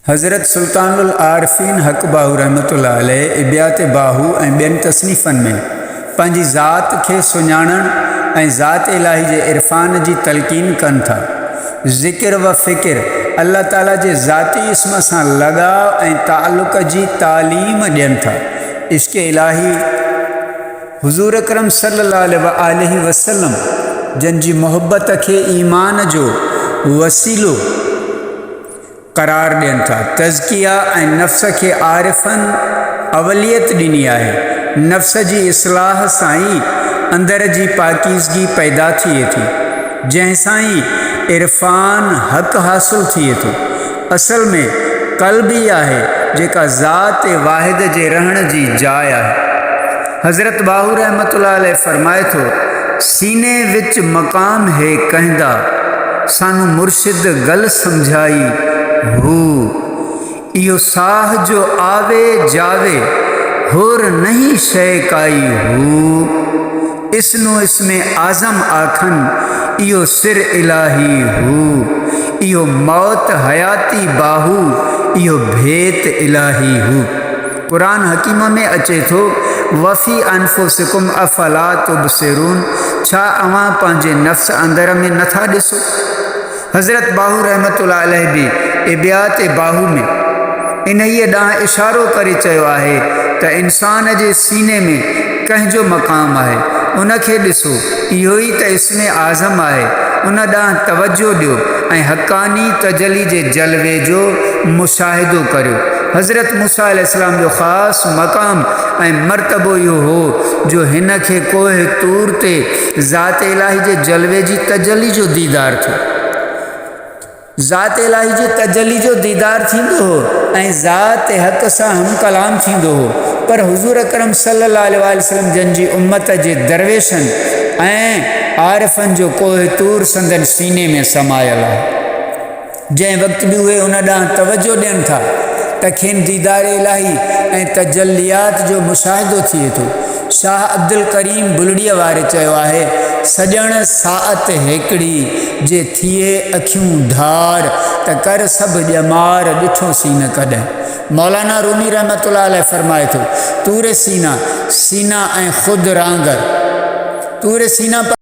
हज़रत सुल्तानुल आरफ़ीन हक़ बाहू रहमतुल्लाह अलैह इबियात बाहू ऐं ॿियनि तसनीफ़नि में पंहिंजी ज़ात खे सुञाणण ऐं ज़ात इलाही जे इरफ़ान जी तलक़ीन कनि था। ज़िक्र व फ़िक्र अल्लाह ताला जे ज़ाती इस्म सां लगाव ऐं ताल्लुक़ जी तालीम ॾियनि था। इश्क़ इलाही हुज़ूर अकरम सल्लल्लाहु अलैहि वसल्लम जन जी मोहब्बत खे ईमान जो वसीलो करार ॾियनि था। तज़किया ऐं नफ़्स खे आरिफ़नि अवलियत ॾिनी आहे। नफ़्स जी इस्लाह सां ई अंदर जी पाकीज़गी पैदा थिए थी, जंहिंसां ई इरफ़ान हक़ हासिल थिए थो। असल में क़ल्ब ई आहे जेका ज़ात वाहिद जे रहण जी जाइ आहे। हज़रत बाहू रहमतुल्लाह अलैह फरमाए थो, सीने विच मक़ाम है कहंदा सानू मुर्शिद गल समझाई हू, इहो साह जो आवे जावे होर नहीं शय काई हू, इसनो इसमें आज़म आखन इहो सिर इलाही हू, इहो मौत हयाती बाहू इहो भेत इलाही हू। कुरान हकीम में अचे थो, वफ़ी अनफुसिकुम अफ़ला तुबसिरून, छा अवां पंहिंजे नफ़्स अंदर में नथा ॾिसो। हज़रत बाहू रहमतुल्लाह अलैह बि इबियात बाहू में इन्हीअ ॾांहुं इशारो करे चयो आहे त इंसान जे सीने में कंहिंजो मक़ाम आहे, उनखे ॾिसो, इहो ई त इस्मे आज़म आहे, उन ॾांहुं तवजो ॾियो ऐं हक़ानी तजली जे जलवे जो मुशाहिदो करियो। हज़रत मूसा अलैहिस्सलाम जो ख़ासि मक़ाम ऐं मर्तबो इहो हो जो हिन खे कोह तूर ते ज़ात इलाही जे जलवे जी तजली जो दीदार थियो। ज़ात इलाही जी तजली जो दीदार थींदो हो ऐं ज़ात हक़ सां हम कलाम थींदो हो, पर हुज़ूर अकरम सल्लल्लाहु अलैहि वसल्लम जन जी उम्मत जे दरवेशनि ऐं आरिफ़नि जो कोह तूर संदन सीने में समायल आहे। जंहिं वक़्तु बि उहे उन ॾांहुं तवजो ॾियनि था त खेनि दीदार इलाही ऐं तजलियात जो मुशाहिदो थिए थो। शाह अब्दुल करीम बुलड़ीअ वारे चयो आहे, सॼण साअत हिकिड़ी जे थिए अखियूं धार त कर सभु ॼमार ॾिठो सीन कॾहिं। मौलाना रूमी रहमतुल्लाह अलैह फरमाए थो, तूर सीना सीना ऐं ख़ुदि रांगर, तूर सीना